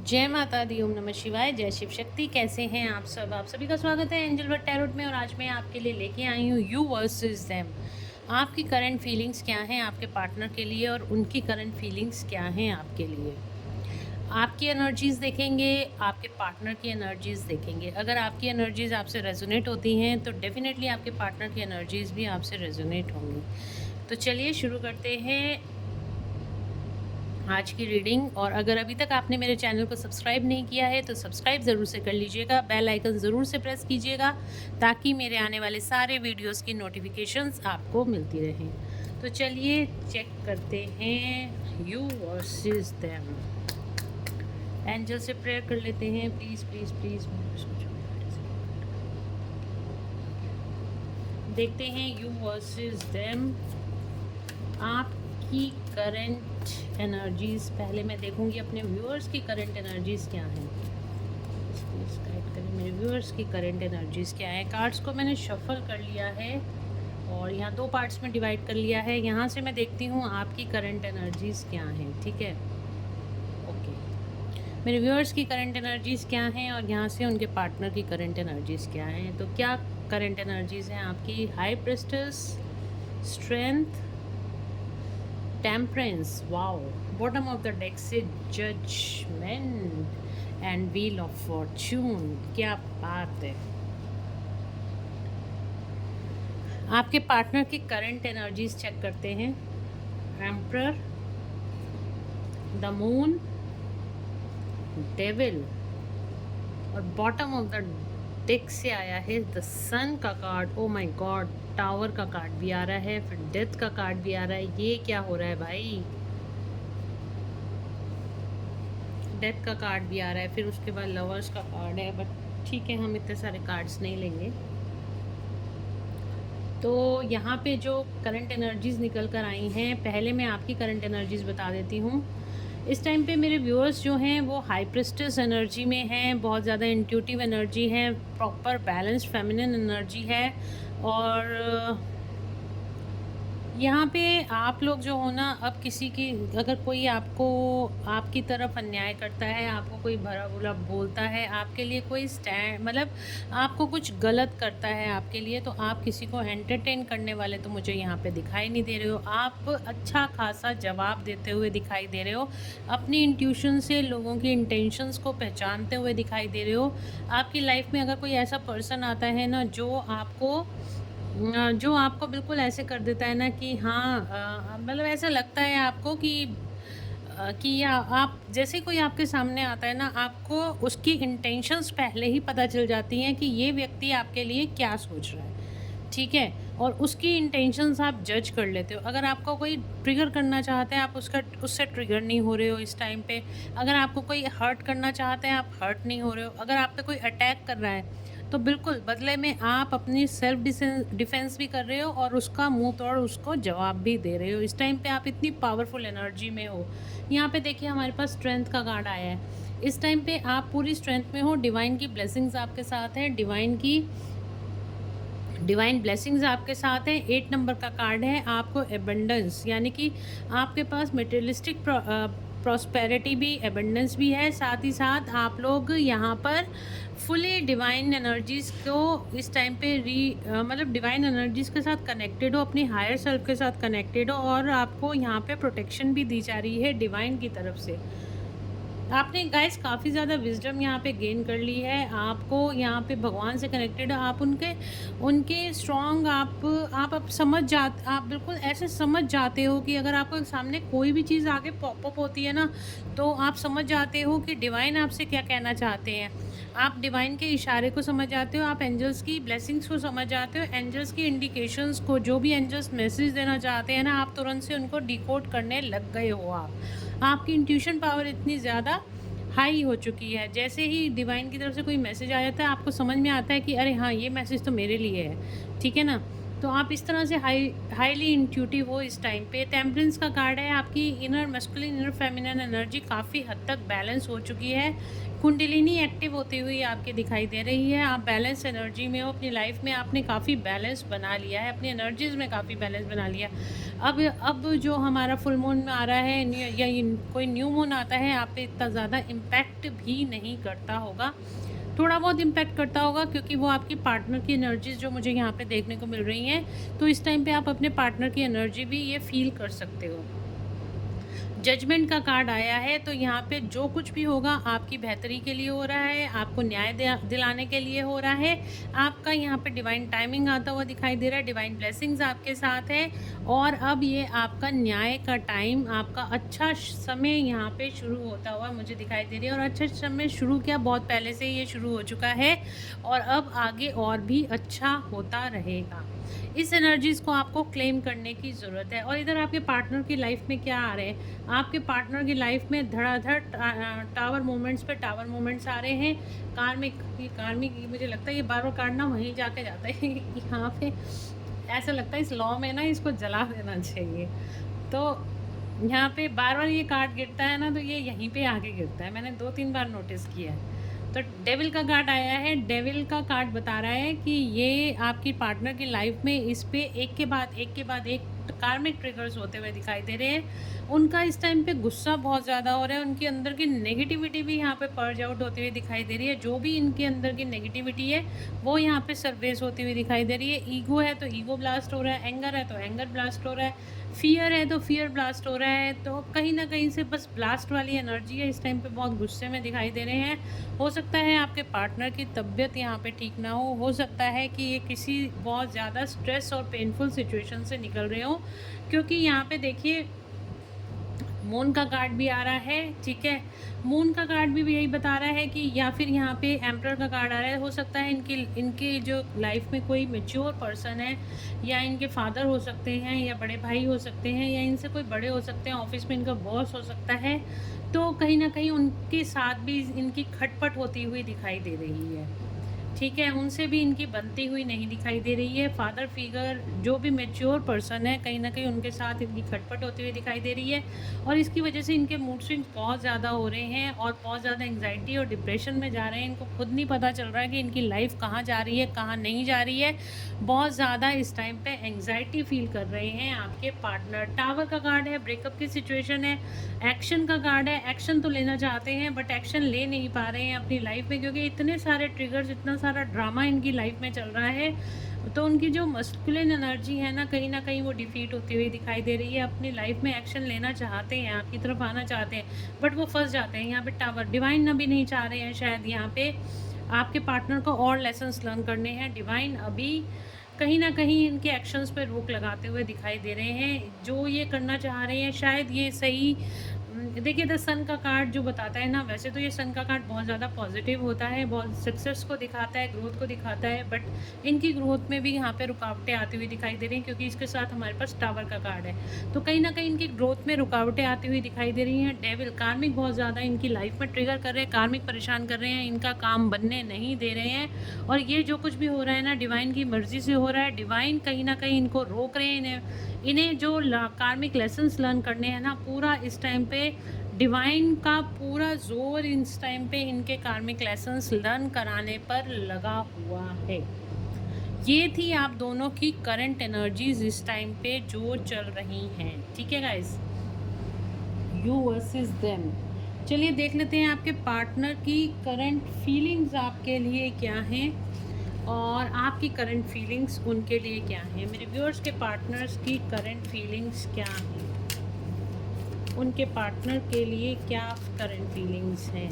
जय माता दी, ओम नमः शिवाय, जय शिव शक्ति। कैसे हैं आप सब? आप सभी का स्वागत है एंजल वर्ड टैरोट में। और आज मैं आपके लिए लेके आई हूँ यू वर्सेस देम। आपकी करंट फीलिंग्स क्या हैं आपके पार्टनर के लिए, और उनकी करंट फीलिंग्स क्या हैं आपके लिए। आपकी एनर्जीज़ देखेंगे, आपके पार्टनर की एनर्जीज़ देखेंगे। अगर आपकी एनर्जीज़ आपसे रेजोनेट होती हैं तो डेफिनेटली आपके पार्टनर की एनर्जीज़ भी आपसे रेजोनेट होंगी। तो चलिए शुरू करते हैं आज की रीडिंग। और अगर अभी तक आपने मेरे चैनल को सब्सक्राइब नहीं किया है तो सब्सक्राइब ज़रूर से कर लीजिएगा, बेल आइकन ज़रूर से प्रेस कीजिएगा ताकि मेरे आने वाले सारे वीडियोस की नोटिफिकेशंस आपको मिलती रहें। तो चलिए चेक करते हैं यू वर्सेस देम। एंजल से प्रेयर कर लेते हैं, प्लीज़ प्लीज़ प्लीज़। देखते हैं यू वर्सेस देम, आपकी करंट एनर्जीज़। पहले मैं देखूंगी अपने व्यूअर्स की करंट एनर्जीज़ क्या हैं। प्लीज़ गाइड करें मेरे व्यूअर्स की करंट एनर्जीज़ क्या है। कार्ड्स को मैंने शफल कर लिया है और यहाँ 2 पार्ट्स में डिवाइड कर लिया है। यहाँ से मैं देखती हूँ आपकी करंट एनर्जीज़ क्या हैं। ठीक है, ओके। मेरे व्यूअर्स की करंट एनर्जीज़ क्या हैं और यहाँ से उनके पार्टनर की करंट एनर्जीज़ क्या हैं। तो क्या करंट एनर्जीज़ हैं आपकी? High priestess, strength, temperance, wow. Bottom of the deck से judgement and wheel of fortune. क्या बात है। आपके पार्टनर की करंट एनर्जीज चेक करते हैं। एम्परर, द मून, डेविल, और बॉटम ऑफ द डेक से आया है द सन का card. Oh my God, tower का कार्ड भी आ रहा है, फिर डेथ का कार्ड भी आ रहा है। ये क्या हो रहा है भाई? डेथ का कार्ड भी आ रहा है, फिर उसके बाद लवर्स का कार्ड है। बट ठीक है, हम इतने सारे कार्ड्स नहीं लेंगे। तो यहाँ पे जो करंट एनर्जीज़ निकल कर आई हैं, पहले मैं आपकी करंट एनर्जीज़ बता देती हूँ। इस टाइम पे मेरे व्यूअर्स जो हैं वो हाई प्रेस्टिस एनर्जी में हैं, बहुत ज़्यादा इंट्यूटिव एनर्जी है, प्रॉपर बैलेंस्ड फेमिनिन एनर्जी है। और यहाँ पे आप लोग जो हो ना, अब किसी की अगर कोई आपको आपकी तरफ अन्याय करता है, आपको कोई भला बुरा बोलता है, आपके लिए कोई स्टैंड मतलब आपको कुछ गलत करता है आपके लिए, तो आप किसी को एंटरटेन करने वाले तो मुझे यहाँ पे दिखाई नहीं दे रहे हो। आप अच्छा खासा जवाब देते हुए दिखाई दे रहे हो, अपनी इंट्यूशन से लोगों की इंटेंशंस को पहचानते हुए दिखाई दे रहे हो। आपकी लाइफ में अगर कोई ऐसा पर्सन आता है ना जो आपको बिल्कुल ऐसे कर देता है ना कि हाँ, मतलब ऐसा लगता है आपको कि या आप जैसे कोई आपके सामने आता है ना, आपको उसकी इंटेंशंस पहले ही पता चल जाती हैं कि ये व्यक्ति आपके लिए क्या सोच रहा है। ठीक है, और उसकी इंटेंशंस आप जज कर लेते हो। अगर आपको कोई ट्रिगर करना चाहता है, आप उससे ट्रिगर नहीं हो रहे हो इस टाइम पे। अगर आपको कोई हर्ट करना चाहते हैं, आप हर्ट नहीं हो रहे हो। अगर आप पे कोई अटैक कर रहा है तो बिल्कुल बदले में आप अपनी सेल्फ डिफेंस भी कर रहे हो और उसका मुंह तोड़ उसको जवाब भी दे रहे हो। इस टाइम पे आप इतनी पावरफुल एनर्जी में हो। यहाँ पे देखिए हमारे पास स्ट्रेंथ का कार्ड आया है। इस टाइम पे आप पूरी स्ट्रेंथ में हो, डिवाइन की ब्लेसिंग्स आपके साथ है, डिवाइन ब्लेसिंग्स आपके साथ हैं। 8 नंबर का कार्ड है। आपको एबंडेंस, यानी कि आपके पास मटेरियलिस्टिक प्रॉस्पेरिटी भी, एबंडेंस भी है। साथ ही साथ आप लोग यहाँ पर फुली डिवाइन एनर्जीज़ को इस टाइम पे मतलब डिवाइन एनर्जीज़ के साथ कनेक्टेड हो, अपनी हायर सेल्फ के साथ कनेक्टेड हो, और आपको यहाँ पे प्रोटेक्शन भी दी जा रही है डिवाइन की तरफ से। आपने गाइस काफ़ी ज़्यादा विजडम यहाँ पे गेन कर ली है। आपको यहाँ पे भगवान से कनेक्टेड, आप उनके स्ट्रॉन्ग, आप आप बिल्कुल ऐसे समझ जाते हो कि अगर आपको सामने कोई भी चीज़ आगे पॉपअप होती है ना, तो आप समझ जाते हो कि डिवाइन आपसे क्या कहना चाहते हैं। आप डिवाइन के इशारे को समझ जाते हो, आप एंजल्स की ब्लेसिंग्स को समझ जाते हो, एंजल्स की इंडिकेशंस को, जो भी एंजल्स मैसेज देना चाहते हैं ना, आप तुरंत से उनको डिकोड करने लग गए हो। आपकी इंट्यूशन पावर इतनी ज़्यादा हाई हो चुकी है। जैसे ही डिवाइन की तरफ से कोई मैसेज आ जाता है, आपको समझ में आता है कि अरे हाँ, ये मैसेज तो मेरे लिए है। ठीक है ना। तो आप इस तरह से हाईली इंट्यूटिव हो इस टाइम पे। टेम्परेंस का कार्ड है, आपकी inner masculine inner feminine energy काफ़ी हद तक बैलेंस हो चुकी है। कुंडलिनी एक्टिव होती हुई आपकी दिखाई दे रही है। आप बैलेंस एनर्जी में हो, अपनी लाइफ में आपने काफ़ी बैलेंस बना लिया है, अपनी एनर्जीज़ में काफ़ी बैलेंस बना लिया। अब जो हमारा फुल मून में आ रहा है या कोई न्यू मून आता है, आप पे इतना ज़्यादा इम्पैक्ट भी नहीं करता होगा। थोड़ा बहुत इम्पैक्ट करता होगा क्योंकि वो आपकी पार्टनर की एनर्जीज़ जो मुझे यहाँ पे देखने को मिल रही हैं, तो इस टाइम पे आप अपने पार्टनर की एनर्जी भी ये फील कर सकते हो। जजमेंट का कार्ड आया है, तो यहाँ पे जो कुछ भी होगा आपकी बेहतरी के लिए हो रहा है, आपको न्याय दिलाने के लिए हो रहा है। आपका यहाँ पे डिवाइन टाइमिंग आता हुआ दिखाई दे रहा है, डिवाइन ब्लेसिंग्स आपके साथ है। और अब ये आपका न्याय का टाइम, आपका अच्छा समय यहाँ पे शुरू होता हुआ मुझे दिखाई दे रही है। और अच्छा समय शुरू किया, बहुत पहले से ये शुरू हो चुका है और अब आगे और भी अच्छा होता रहेगा। इस एनर्जीज़ को आपको क्लेम करने की ज़रूरत है। और इधर आपके पार्टनर की लाइफ में क्या आ रहे हैं, आपके पार्टनर की लाइफ में धड़ाधड़ टावर मोमेंट्स पे टावर मोमेंट्स आ रहे हैं। कार्मिक मुझे लगता है ये बार बार कार्ड ना वहीं जाके जाता है यहाँ पे ऐसा लगता है इस लॉ में ना इसको जला देना चाहिए। तो यहाँ पे बार बार ये कार्ड गिरता है ना, तो ये यहीं पे आके गिरता है, मैंने 2-3 बार नोटिस किया है। तो डेविल का कार्ड आया है। डेविल का कार्ड बता रहा है कि ये आपकी पार्टनर की लाइफ में इस पे एक के बाद एक कार्मिक ट्रिगर्स होते हुए दिखाई दे रहे हैं। उनका इस टाइम पे गुस्सा बहुत ज़्यादा हो रहा है, उनके अंदर की नेगेटिविटी भी यहाँ पे पर्ज आउट होती हुई दिखाई दे रही है। जो भी इनके अंदर की नेगेटिविटी है वो यहाँ पे सरफेस होती हुई दिखाई दे रही है। ईगो है तो ईगो ब्लास्ट हो रहा है, एंगर है तो एंगर ब्लास्ट हो रहा है, फियर है तो फियर ब्लास्ट हो रहा है। तो कहीं ना कहीं से बस ब्लास्ट वाली एनर्जी है, इस टाइम पे बहुत गुस्से में दिखाई दे रहे हैं। हो सकता है आपके पार्टनर की तबीयत यहाँ पे ठीक ना हो सकता है कि ये किसी बहुत ज़्यादा स्ट्रेस और पेनफुल सिचुएशन से निकल रहे हो, क्योंकि यहाँ पे देखिए मून का कार्ड भी आ रहा है। ठीक है, मून का कार्ड भी यही बता रहा है कि, या फिर यहाँ पे एम्परर का कार्ड आ रहा है। हो सकता है इनके जो लाइफ में कोई मैच्योर पर्सन है, या इनके फादर हो सकते हैं, या बड़े भाई हो सकते हैं, या इनसे कोई बड़े हो सकते हैं, ऑफिस में इनका बॉस हो सकता है। तो कहीं ना कहीं उनके साथ भी इनकी खटपट होती हुई दिखाई दे रही है। ठीक है, उनसे भी इनकी बनती हुई नहीं दिखाई दे रही है। फादर फिगर जो भी मैच्योर पर्सन है, कहीं ना कहीं उनके साथ इनकी खटपट होती हुई दिखाई दे रही है। और इसकी वजह से इनके मूड स्विंग्स बहुत ज़्यादा हो रहे हैं और बहुत ज़्यादा एंग्जाइटी और डिप्रेशन में जा रहे हैं। इनको खुद नहीं पता चल रहा है कि इनकी लाइफ कहाँ जा रही है, कहाँ नहीं जा रही है। बहुत ज़्यादा इस टाइम पे एंग्जाइटी फील कर रहे हैं आपके पार्टनर। टावर का कार्ड है, ब्रेकअप की सिचुएशन है। एक्शन का कार्ड है, एक्शन तो लेना चाहते हैं बट एक्शन ले नहीं पा रहे हैं अपनी लाइफ में, क्योंकि इतने सारे ट्रिगर्स, इतना सारा ड्रामा इनकी लाइफ में चल रहा है। तो उनकी जो मस्कुलिन एनर्जी है ना कहीं वो डिफीट होती हुई दिखाई दे रही है। अपनी लाइफ में एक्शन लेना चाहते हैं, आपकी तरफ आना चाहते हैं, बट वो फंस जाते हैं यहाँ पे। टावर डिवाइन अभी नहीं चाह रहे हैं शायद यहाँ पे आपके पार्टनर को और लेसन्स लर्न करने हैं। डिवाइन अभी कहीं ना कहीं इनके एक्शंस पे रोक लगाते हुए दिखाई दे रहे हैं। जो ये करना चाह रहे हैं शायद ये सही। देखिए, द सन का कार्ड जो बताता है ना, वैसे तो ये सन का कार्ड बहुत ज़्यादा पॉजिटिव होता है, बहुत सक्सेस को दिखाता है, ग्रोथ को दिखाता है, बट इनकी ग्रोथ में भी यहाँ पे रुकावटें आती हुई दिखाई दे रही हैं, क्योंकि इसके साथ हमारे पास टावर का कार्ड है। तो कहीं ना कहीं इनकी ग्रोथ में रुकावटें आती हुई दिखाई दे रही हैं। डेविल कार्मिक बहुत ज़्यादा इनकी लाइफ में ट्रिगर कर रहे हैं, कार्मिक परेशान कर रहे हैं, इनका काम बनने नहीं दे रहे हैं। और ये जो कुछ भी हो रहा है ना, डिवाइन की मर्जी से हो रहा है। डिवाइन कहीं ना कहीं इनको रोक रहे हैं। इन्हें जो कार्मिक लेसन्स लर्न करने हैं ना, पूरा इस टाइम पे डिवाइन का पूरा जोर इस टाइम पे इनके कार्मिक लेसन्स लर्न कराने पर लगा हुआ है। ये थी आप दोनों की करंट एनर्जीज इस टाइम पे जो चल रही हैं। ठीक है गाइस, यू वर्सेस देम। चलिए देख लेते हैं आपके पार्टनर की करंट फीलिंग्स आपके लिए क्या हैं और आपकी करंट फीलिंग्स उनके लिए क्या हैं। मेरे व्यूअर्स के पार्टनर्स की करंट फीलिंग्स क्या हैं, उनके पार्टनर के लिए क्या करंट फीलिंग्स हैं।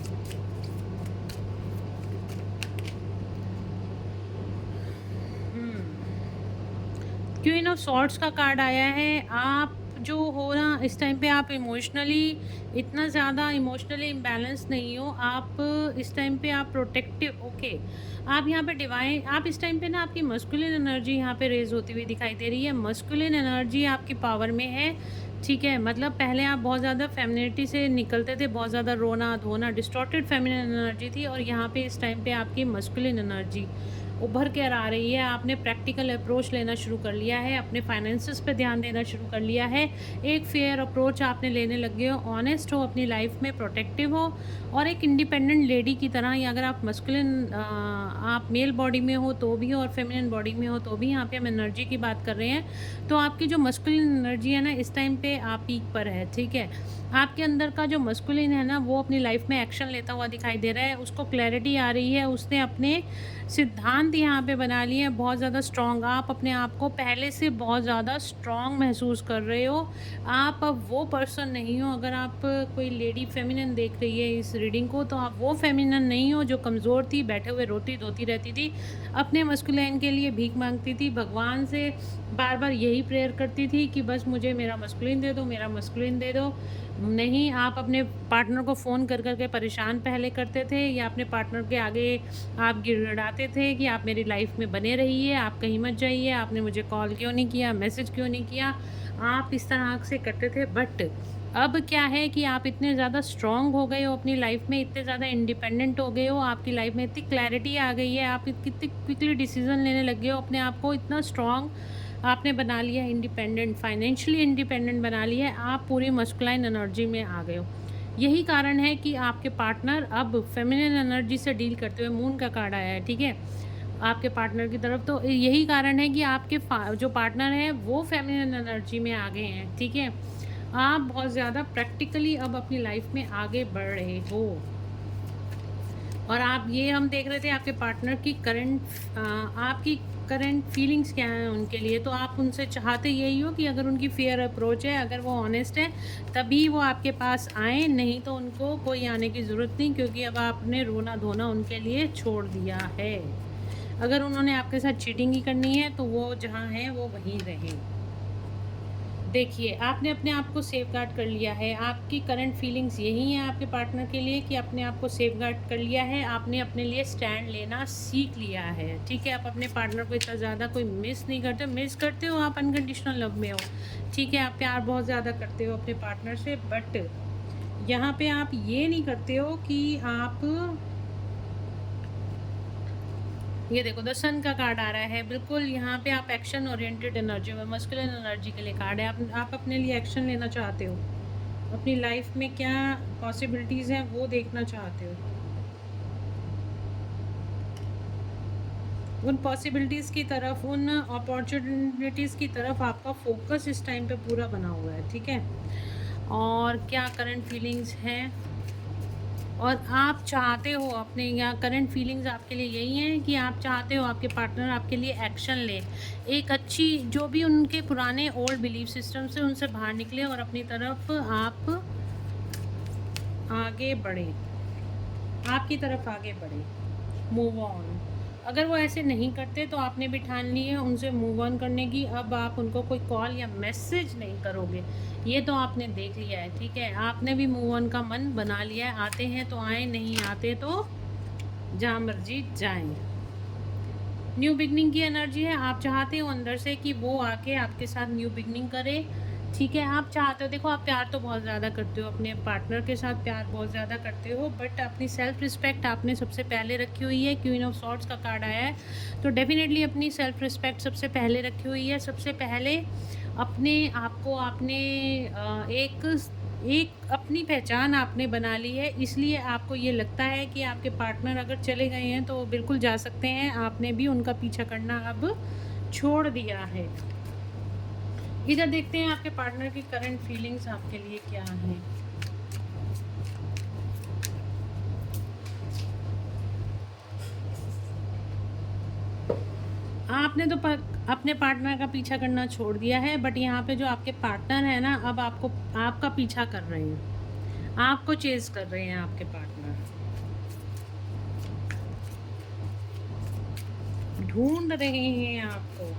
क्वीन ऑफ सॉर्ड्स का कार्ड आया है। आप जो हो ना इस टाइम पे, आप इमोशनली इतना ज़्यादा इमोशनली इम्बैलेंस नहीं हो। आप इस टाइम पे आप प्रोटेक्टिव, ओके। आप यहाँ पे डिवाइन, आप इस टाइम पे ना आपकी मस्कुलिन एनर्जी यहाँ पे रेज होती हुई दिखाई दे रही है। मस्कुलिन एनर्जी आपकी पावर में है। ठीक है, मतलब पहले आप बहुत ज़्यादा फेमिनिटी से निकलते थे, बहुत ज़्यादा रोना धोना, डिस्टॉर्टेड फेमिनिन एनर्जी थी, और यहाँ पे इस टाइम पे आपकी मस्कुलिन एनर्जी उभर कर आ रही है। आपने प्रैक्टिकल अप्रोच लेना शुरू कर लिया है, अपने फाइनेंसेस पे ध्यान देना शुरू कर लिया है। एक फेयर अप्रोच आपने लेने लग गए हो, ऑनेस्ट हो अपनी लाइफ में, प्रोटेक्टिव हो और एक इंडिपेंडेंट लेडी की तरह। या अगर आप मस्कुलिन आप मेल बॉडी में हो तो भी और फेमिनिन बॉडी में हो तो भी, यहाँ पे हम एनर्जी की बात कर रहे हैं। तो आपकी जो मस्कुलिन एनर्जी है ना, इस टाइम पे आप पीक पर है, ठीक है। आपके अंदर का जो मस्कुलिन है ना, वो अपनी लाइफ में एक्शन लेता हुआ दिखाई दे रहा है। उसको क्लैरिटी आ रही है, उसने अपने सिद्धांत यहाँ पे बना लिए हैं बहुत ज़्यादा स्ट्रॉन्ग। आप अपने आप को पहले से बहुत ज़्यादा स्ट्रॉन्ग महसूस कर रहे हो। आप अब वो पर्सन नहीं हो। अगर आप कोई लेडी फेमिनिन देख रही है इस रीडिंग को, तो आप वो फेमिनिन नहीं हो जो कमज़ोर थी, बैठे हुए रोती धोती रहती थी, अपने मस्कुलिन के लिए भीख मांगती थी, भगवान से बार बार यही प्रेयर करती थी कि बस मुझे मेरा मस्कुलिन दे दो, मेरा मस्कुलिन दे दो। नहीं, आप अपने पार्टनर को फ़ोन कर कर के परेशान पहले करते थे, या अपने पार्टनर के आगे आप गिड़गिड़ाते थे कि आप मेरी लाइफ में बने रहिए, आप कहीं मत जाइए, आपने मुझे कॉल क्यों नहीं किया, मैसेज क्यों नहीं किया। आप इस तरह से करते थे। बट अब क्या है कि आप इतने ज़्यादा स्ट्रॉन्ग हो गए हो अपनी लाइफ में, इतने ज़्यादा इंडिपेंडेंट हो गए हो, आपकी लाइफ में इतनी क्लैरिटी आ गई है, आप कितनी क्विकली डिसीजन लेने लग गए हो, अपने आप को इतना स्ट्रॉन्ग आपने बना लिया है, इंडिपेंडेंट, फाइनेंशियली इंडिपेंडेंट बना लिया है। आप पूरी मस्कुलाइन एनर्जी में आ गए हो। यही कारण है कि आपके पार्टनर अब फेमिनिन एनर्जी से डील करते हुए, मून का कार्ड आया है, ठीक है, आपके पार्टनर की तरफ। तो यही कारण है कि आपके जो पार्टनर हैं वो फेमिनिन एनर्जी में आ गए हैं, ठीक है। आप बहुत ज़्यादा प्रैक्टिकली अब अपनी लाइफ में आगे बढ़ रहे हो। और आप ये हम देख रहे थे आपके पार्टनर की आपकी करंट फीलिंग्स क्या हैं उनके लिए। तो आप उनसे चाहते यही हो कि अगर उनकी फेयर अप्रोच है, अगर वो ऑनेस्ट है, तभी वो आपके पास आए, नहीं तो उनको कोई आने की ज़रूरत नहीं, क्योंकि अब आपने रोना धोना उनके लिए छोड़ दिया है। अगर उन्होंने आपके साथ चीटिंग ही करनी है तो वो जहाँ हैं वो वहीं रहें। देखिए, आपने अपने आप को सेफगार्ड कर लिया है। आपकी करंट फीलिंग्स यही हैं आपके पार्टनर के लिए कि अपने आप को सेफगार्ड कर लिया है। आपने अपने लिए स्टैंड लेना सीख लिया है, ठीक है। आप अपने पार्टनर को इतना ज़्यादा कोई मिस नहीं करते। मिस करते हो, आप अनकंडीशनल लव में हो, ठीक है। आप प्यार बहुत ज़्यादा करते हो अपने पार्टनर से, बट यहाँ पे आप ये नहीं करते हो कि आप, ये देखो द सन का कार्ड आ रहा है, बिल्कुल यहाँ पे आप एक्शन ओरिएंटेड एनर्जी में, मस्कुलिन एनर्जी के लिए कार्ड है। आप अपने लिए एक्शन लेना चाहते हो, अपनी लाइफ में क्या पॉसिबिलिटीज़ हैं वो देखना चाहते हो। उन पॉसिबिलिटीज़ की तरफ, उन अपॉर्चुनिटीज़ की तरफ आपका फोकस इस टाइम पे पूरा बना हुआ है, ठीक है। और क्या करंट फीलिंग्स हैं, और आप चाहते हो अपने, या करंट फीलिंग्स आपके लिए यही हैं कि आप चाहते हो आपके पार्टनर आपके लिए एक्शन ले, एक अच्छी, जो भी उनके पुराने ओल्ड बिलीफ सिस्टम से उनसे बाहर निकले और अपनी तरफ आप आगे बढ़े, आपकी तरफ आगे बढ़े, मूव ऑन। अगर वो ऐसे नहीं करते तो आपने भी ठान ली है उनसे मूव ऑन करने की। अब आप उनको कोई कॉल या मैसेज नहीं करोगे, ये तो आपने देख लिया है, ठीक है। आपने भी मूव ऑन का मन बना लिया है। आते हैं तो आए, नहीं आते तो जहाँ मर्जी जाएं। न्यू बिगनिंग की एनर्जी है। आप चाहते हो अंदर से कि वो आके आपके साथ न्यू बिगनिंग करे, ठीक है। आप चाहते हो, देखो आप प्यार तो बहुत ज़्यादा करते हो, अपने पार्टनर के साथ प्यार बहुत ज़्यादा करते हो, बट अपनी सेल्फ रिस्पेक्ट आपने सबसे पहले रखी हुई है। क्वीन ऑफ सॉर्ड्स का कार्ड आया है, तो डेफिनेटली अपनी सेल्फ रिस्पेक्ट सबसे पहले रखी हुई है। सबसे पहले अपने आप को आपने एक अपनी पहचान आपने बना ली है, इसलिए आपको ये लगता है कि आपके पार्टनर अगर चले गए हैं तो बिल्कुल जा सकते हैं। आपने भी उनका पीछा करना अब छोड़ दिया है। इधर देखते हैं आपके पार्टनर की करंट फीलिंग्स आपके लिए क्या हैं। आपने तो अपने पार्टनर का पीछा करना छोड़ दिया है, बट यहाँ पे जो आपके पार्टनर है ना, अब आपको आपका पीछा कर रहे हैं, आपको चेज कर रहे हैं आपके पार्टनर, ढूंढ रहे हैं आपको।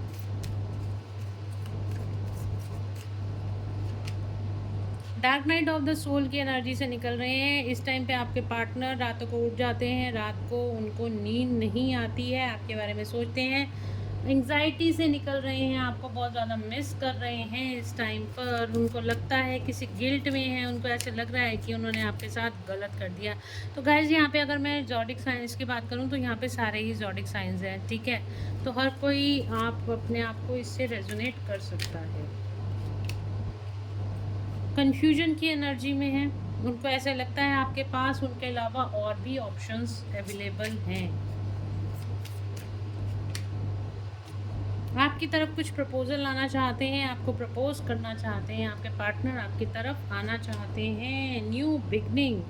Dark night of the soul की एनर्जी से निकल रहे हैं। इस टाइम पे आपके पार्टनर रातों को उठ जाते हैं, रात को उनको नींद नहीं आती है, आपके बारे में सोचते हैं, एंग्जाइटी से निकल रहे हैं, आपको बहुत ज़्यादा मिस कर रहे हैं इस टाइम पर, उनको लगता है किसी गिल्ट में है, उनको ऐसे लग रहा है कि उन्होंने आपके साथ गलत कर दिया। तो गाइज़ यहाँ पे अगर मैं ज़ोडिक साइंस की बात करूँ तो यहाँ पे सारे ही ज़ोडिक साइंस हैं, ठीक है। तो हर कोई आप अपने आप को इससे रेजोनेट कर सकता है। कन्फ्यूजन की एनर्जी में है, उनको ऐसा लगता है आपके पास उनके अलावा और भी ऑप्शंस अवेलेबल हैं। आपकी तरफ कुछ प्रपोज़ल लाना चाहते हैं, आपको प्रपोज़ करना चाहते हैं, आपके पार्टनर आपकी तरफ आना चाहते हैं, न्यू बिगनिंग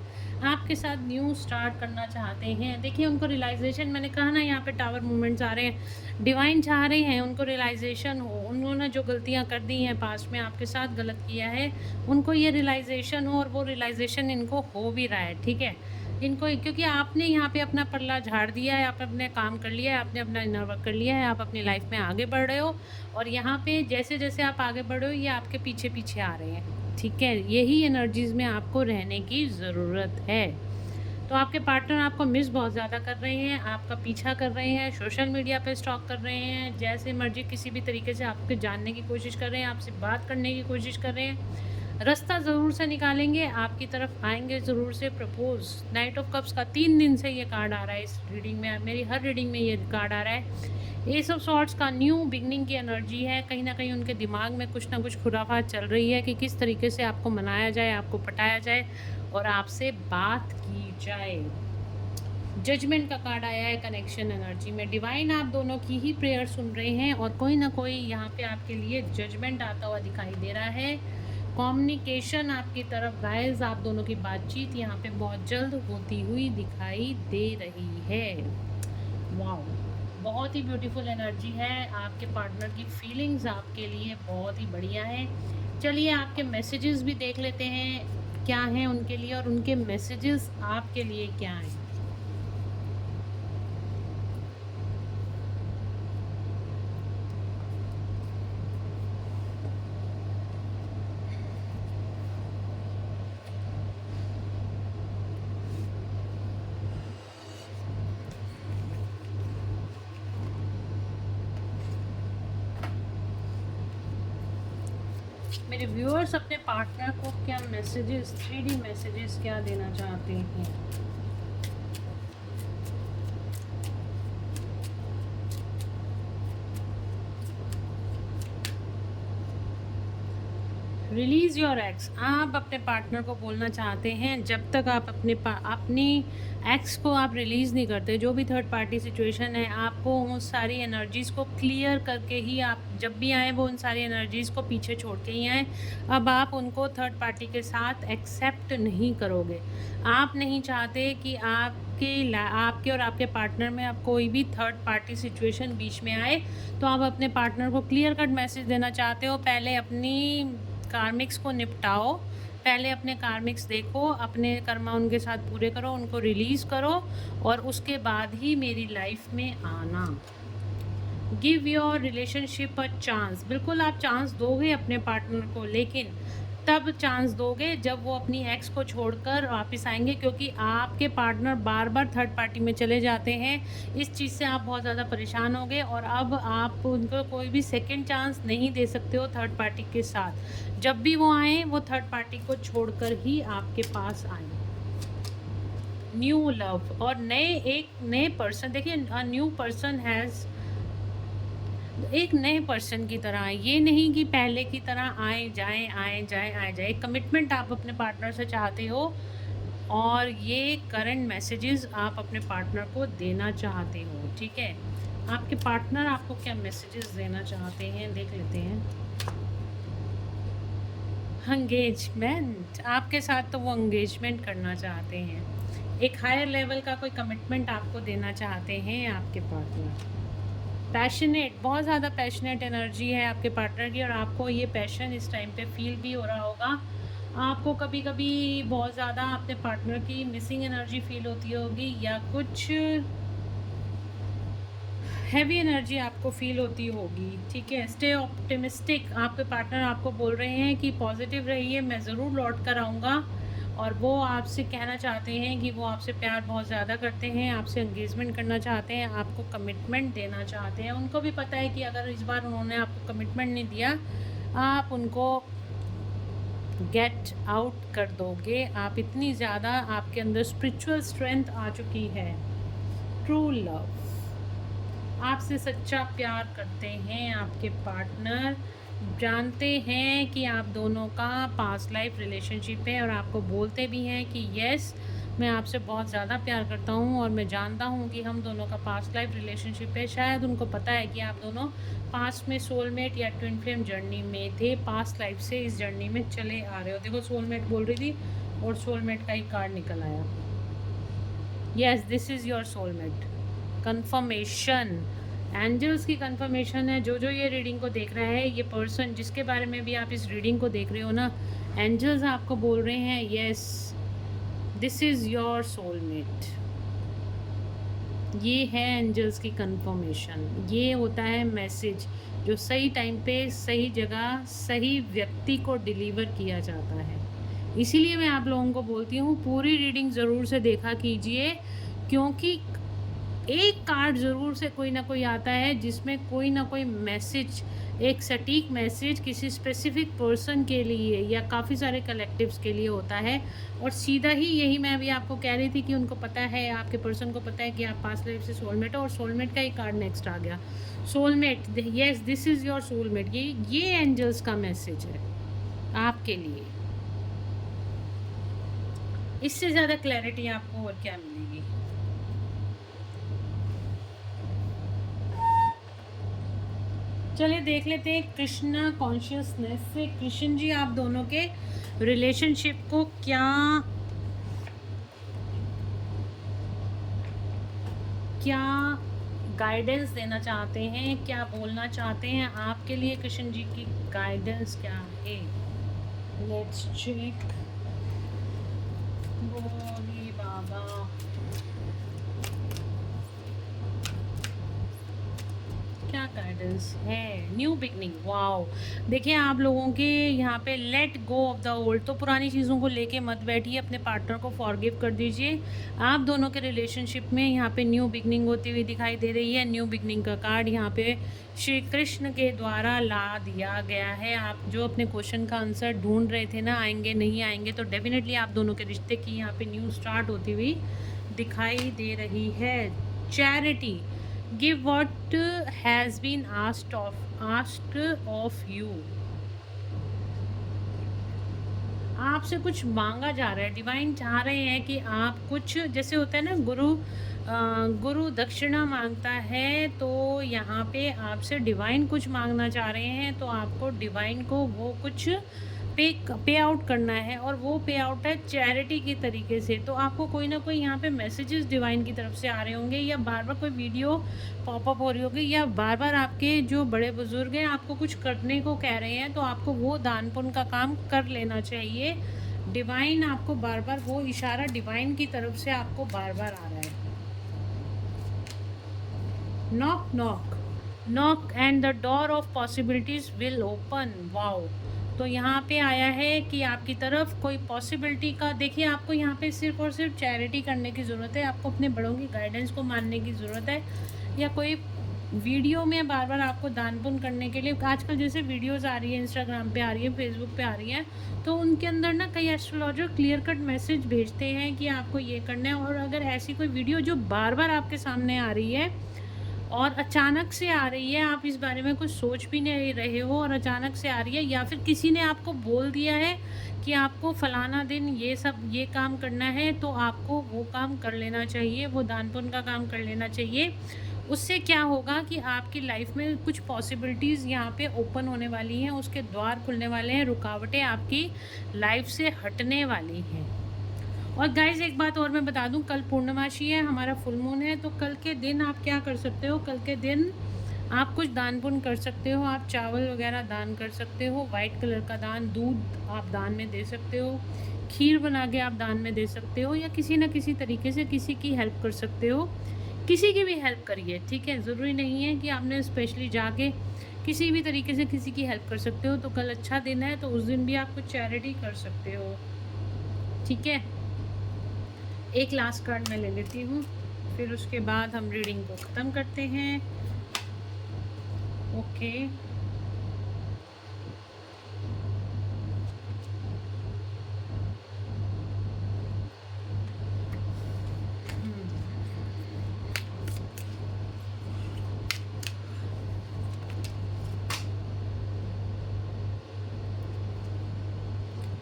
आपके साथ न्यू स्टार्ट करना चाहते हैं। देखिए उनको रियलाइजेशन, मैंने कहा ना यहाँ पे टावर मूवमेंट्स आ रहे हैं, डिवाइन चाह रहे हैं उनको रियलाइजेशन हो, उन्होंने जो गलतियाँ कर दी हैं पास्ट में आपके साथ गलत किया है, उनको ये रियलाइजेशन हो, और वो रियलाइजेशन इनको हो भी रहा है, ठीक है। इनको, क्योंकि आपने यहाँ पे अपना पल्ला झाड़ दिया है, आप अपने काम कर लिया है, आपने अपना इनर वर्क कर लिया है, आप अपनी लाइफ में आगे बढ़ रहे हो, और यहाँ पे जैसे जैसे आप आगे बढ़ रहे हो ये आपके पीछे पीछे आ रहे हैं, ठीक है। यही एनर्जीज़ में आपको रहने की ज़रूरत है। तो आपके पार्टनर आपको मिस बहुत ज़्यादा कर रहे हैं, आपका पीछा कर रहे हैं, सोशल मीडिया पे स्टॉक कर रहे हैं, जैसे मर्जी किसी भी तरीके से आपके जानने की कोशिश कर रहे हैं, आपसे बात करने की कोशिश कर रहे हैं, रास्ता ज़रूर से निकालेंगे, आपकी तरफ आएंगे ज़रूर से प्रपोज। नाइट ऑफ कप्स का 3 दिन से ये कार्ड आ रहा है इस रीडिंग में, मेरी हर रीडिंग में ये कार्ड आ रहा है। एस ऑफ सॉर्ड्स का न्यू बिगनिंग की एनर्जी है, कहीं ना कहीं उनके दिमाग में कुछ ना कुछ खुराफात चल रही है कि किस तरीके से आपको मनाया जाए, आपको पटाया जाए और आपसे बात की जाए। जजमेंट का कार्ड आया है कनेक्शन एनर्जी में, डिवाइन आप दोनों की ही प्रेयर सुन रहे हैं और कोई ना कोई यहाँ पे आपके लिए जजमेंट आता हुआ दिखाई दे रहा है। कम्युनिकेशन आपकी तरफ गाइस, आप दोनों की बातचीत यहाँ पे बहुत जल्द होती हुई दिखाई दे रही है। वाओ, बहुत ही ब्यूटीफुल एनर्जी है, आपके पार्टनर की फीलिंग्स आपके लिए बहुत ही बढ़िया है। चलिए आपके मैसेजेस भी देख लेते हैं क्या हैं उनके लिए, और उनके मैसेजेस आपके लिए क्या हैं। मेरे व्यूअर्स अपने पार्टनर को क्या मैसेजेस, 3D मैसेजेस क्या देना चाहते हैं। रिलीज़ योर एक्स, आप अपने पार्टनर को बोलना चाहते हैं जब तक आप अपनी एक्स को आप रिलीज़ नहीं करते, जो भी थर्ड पार्टी सिचुएशन है, आपको उस सारी एनर्जीज़ को क्लियर करके ही आप जब भी आएँ वो उन सारी एनर्जीज़ को पीछे छोड़ के ही आएँ। अब आप उनको थर्ड पार्टी के साथ एक्सेप्ट नहीं करोगे, आप नहीं चाहते कि आपके और आपके पार्टनर में अब कोई भी थर्ड पार्टी सिचुएशन बीच में आए। तो आप अपने पार्टनर को क्लियर कट मैसेज देना चाहते हो, पहले अपनी कार्मिक्स को निपटाओ, पहले अपने कार्मिक्स देखो, अपने कर्मा उनके साथ पूरे करो, उनको रिलीज़ करो और उसके बाद ही मेरी लाइफ में आना। Give your relationship a chance, बिल्कुल आप चांस दोगे अपने पार्टनर को, लेकिन तब चांस दोगे जब वो अपनी एक्स को छोड़कर वापस आएंगे, क्योंकि आपके पार्टनर बार बार थर्ड पार्टी में चले जाते हैं। इस चीज़ से आप बहुत ज़्यादा परेशान हो गए और अब आप उनको कोई भी सेकंड चांस नहीं दे सकते हो थर्ड पार्टी के साथ। जब भी वो आए वो थर्ड पार्टी को छोड़कर ही आपके पास आए। न्यू लव और एक नए पर्सन, देखिए अ न्यू पर्सन हैज़, एक नए पर्सन की तरह, ये नहीं कि पहले की तरह आए जाए आए जाए आए जाए। कमिटमेंट आप अपने पार्टनर से चाहते हो और ये करंट मैसेजेस आप अपने पार्टनर को देना चाहते हो, ठीक है। आपके पार्टनर आपको क्या मैसेजेस देना चाहते हैं देख लेते हैं। एंगेजमेंट, आपके साथ तो वो एंगेजमेंट करना चाहते हैं, एक हायर लेवल का कोई कमिटमेंट आपको देना चाहते हैं आपके पार्टनर। पैशनेट, बहुत ज़्यादा पैशनेट एनर्जी है आपके पार्टनर की और आपको ये पैशन इस टाइम पे फील भी हो रहा होगा। आपको कभी कभी बहुत ज़्यादा अपने पार्टनर की मिसिंग एनर्जी फील होती होगी या कुछ हैवी एनर्जी आपको फील होती होगी, ठीक है। स्टे ऑप्टिमिस्टिक, आपके पार्टनर आपको बोल रहे हैं कि पॉजिटिव रहिए, मैं ज़रूर लौट कर आऊँगा और वो आपसे कहना चाहते हैं कि वो आपसे प्यार बहुत ज़्यादा करते हैं, आपसे एंगेजमेंट करना चाहते हैं, आपको कमिटमेंट देना चाहते हैं। उनको भी पता है कि अगर इस बार उन्होंने आपको कमिटमेंट नहीं दिया, आप उनको गेट आउट कर दोगे। आप इतनी ज़्यादा आपके अंदर स्पिरिचुअल स्ट्रेंथ आ चुकी है। ट्रू लव, आपसे सच्चा प्यार करते हैं आपके पार्टनर, जानते हैं कि आप दोनों का पास्ट लाइफ रिलेशनशिप है और आपको बोलते भी हैं कि यस, मैं आपसे बहुत ज़्यादा प्यार करता हूँ और मैं जानता हूँ कि हम दोनों का पास्ट लाइफ रिलेशनशिप है। शायद उनको पता है कि आप दोनों पास्ट में सोलमेट या ट्विन फ्लेम जर्नी में थे, पास्ट लाइफ से इस जर्नी में चले आ रहे हो। देखो सोलमेट बोल रही थी और सोलमेट का ही कार्ड निकल आया। Yes, this is your soulmate. Confirmation, angels की कंफर्मेशन है। जो जो ये रीडिंग को देख रहा है, ये पर्सन जिसके बारे में भी आप इस रीडिंग को देख रहे हो ना, एंजल्स आपको बोल रहे हैं yes, this is your soulmate. ये है एंजल्स की कंफर्मेशन। ये होता है मैसेज जो सही टाइम पे सही जगह सही व्यक्ति को डिलीवर किया जाता है। इसीलिए मैं आप लोगों को बोलती हूँ पूरी रीडिंग ज़रूर से देखा कीजिए, क्योंकि एक कार्ड ज़रूर से कोई ना कोई आता है जिसमें कोई ना कोई मैसेज, एक सटीक मैसेज किसी स्पेसिफिक पर्सन के लिए या काफ़ी सारे कलेक्टिव्स के लिए होता है। और सीधा ही यही मैं अभी आपको कह रही थी कि उनको पता है, आपके पर्सन को पता है कि आप पास्ट लाइफ से सोलमेट हो, और सोलमेट का ही कार्ड नेक्स्ट आ गया। Soulmate, yes, this is your soulmate. ये एंजल्स का मैसेज है आपके लिए। इससे ज़्यादा क्लैरिटी आपको और क्या मिलेगी। चलिए देख लेते हैं कृष्णा कॉन्शियसनेस से, कृष्ण जी आप दोनों के रिलेशनशिप को क्या गाइडेंस देना चाहते हैं, क्या बोलना चाहते हैं आपके लिए। कृष्ण जी की गाइडेंस क्या है, लेट्स चेक। बोलिए बाबा। क्या गाइडेंस है, न्यू बिगनिंग। वाओ, देखिए आप लोगों के यहाँ पे let go of the old, तो पुरानी चीज़ों को लेके मत बैठिए, अपने पार्टनर को फॉरगिव कर दीजिए। आप दोनों के रिलेशनशिप में यहाँ पे न्यू बिगनिंग होती हुई दिखाई दे रही है। न्यू बिगनिंग का कार्ड यहाँ पे श्री कृष्ण के द्वारा ला दिया गया है। आप जो अपने क्वेश्चन का आंसर ढूंढ रहे थे ना, आएंगे नहीं आएंगे, तो डेफिनेटली आप दोनों के रिश्ते की यहाँ पे न्यू स्टार्ट होती हुई दिखाई दे रही है। Charity, give what has been asked of you। आपसे कुछ मांगा जा रहा है, डिवाइन चाह रहे हैं कि आप कुछ, जैसे होता है ना गुरु दक्षिणा मांगता है, तो यहाँ पे आपसे डिवाइन कुछ मांगना चाह रहे हैं, तो आपको डिवाइन को वो कुछ पे आउट करना है, और वो पे आउट है चैरिटी की तरीके से। तो आपको कोई ना कोई यहाँ पे मैसेजेस डिवाइन की तरफ से आ रहे होंगे, या बार बार कोई वीडियो पॉपअप हो रही होगी, या बार बार आपके जो बड़े बुजुर्ग हैं आपको कुछ करने को कह रहे हैं, तो आपको वो दान पुण्य का काम कर लेना चाहिए। डिवाइन आपको बार बार, वो इशारा डिवाइन की तरफ से आपको बार बार आ रहा है। Knock knock knock and the door of possibilities will open. Wow, तो यहाँ पे आया है कि आपकी तरफ कोई पॉसिबिलिटी का, देखिए आपको यहाँ पे सिर्फ और सिर्फ चैरिटी करने की ज़रूरत है, आपको अपने बड़ों की गाइडेंस को मानने की ज़रूरत है, या कोई वीडियो में बार बार आपको दान पुण्य करने के लिए, आजकल जैसे वीडियोस आ रही है, इंस्टाग्राम पे आ रही है, फेसबुक पे आ रही है, तो उनके अंदर ना कई एस्ट्रोलॉजर क्लियर कट मैसेज भेजते हैं कि आपको ये करना है। और अगर ऐसी कोई वीडियो जो बार बार आपके सामने आ रही है और अचानक से आ रही है, आप इस बारे में कुछ सोच भी नहीं रहे हो और अचानक से आ रही है, या फिर किसी ने आपको बोल दिया है कि आपको फलाना दिन ये काम करना है, तो आपको वो काम कर लेना चाहिए, वो दान पुण्य का काम कर लेना चाहिए। उससे क्या होगा कि आपकी लाइफ में कुछ पॉसिबिलिटीज़ यहाँ पे ओपन होने वाली हैं, उसके द्वार खुलने वाले हैं, रुकावटें आपकी लाइफ से हटने वाली हैं। और गाइज एक बात और मैं बता दूं, कल पूर्णमासी है, हमारा फुल मून है, तो कल के दिन आप क्या कर सकते हो, कल के दिन आप कुछ दान पुण्य कर सकते हो। आप चावल वगैरह दान कर सकते हो, वाइट कलर का दान, दूध आप दान में दे सकते हो, खीर बना के आप दान में दे सकते हो, या किसी न किसी तरीके से किसी की हेल्प कर सकते हो। किसी की भी हेल्प करिए, ठीक है, ज़रूरी नहीं है कि आपने स्पेशली जाके किसी भी तरीके से किसी की हेल्प कर सकते हो। तो कल अच्छा दिन है, तो उस दिन भी आप कुछ चैरिटी कर सकते हो। ठीक है, एक लास्ट कार्ड मैं ले लेती हूँ, फिर उसके बाद हम रीडिंग को ख़त्म करते हैं। Okay,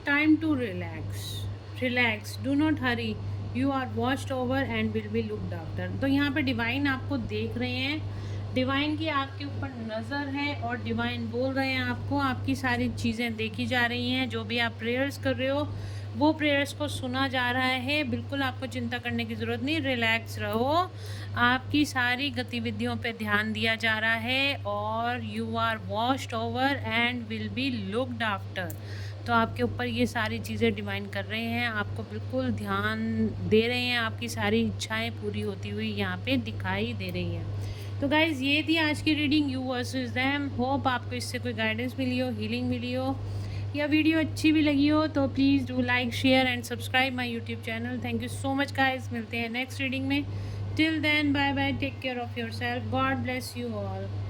time to relax, do not hurry, you are watched over and will be looked after. तो यहाँ पे डिवाइन आपको देख रहे हैं, डिवाइन की आपके ऊपर नज़र है और डिवाइन बोल रहे हैं आपको, आपकी सारी चीज़ें देखी जा रही हैं, जो भी आप प्रेयर्स कर रहे हो वो प्रेयर्स को सुना जा रहा है। बिल्कुल आपको चिंता करने की ज़रूरत नहीं, रिलैक्स रहो, आपकी सारी गतिविधियों पे ध्यान दिया जा रहा है और you are watched over and will be looked after. तो आपके ऊपर ये सारी चीज़ें डिवाइन कर रहे हैं, आपको बिल्कुल ध्यान दे रहे हैं, आपकी सारी इच्छाएं पूरी होती हुई यहाँ पे दिखाई दे रही हैं। तो गाइज़ ये थी आज की reading, you versus them. Hope आपको इससे कोई गाइडेंस मिली हो, हीलिंग मिली हो, या वीडियो अच्छी भी लगी हो तो please do like, share and subscribe my YouTube channel. Thank you so much guys, मिलते हैं नेक्स्ट रीडिंग में। Till then bye bye, take care of your self, God bless you all.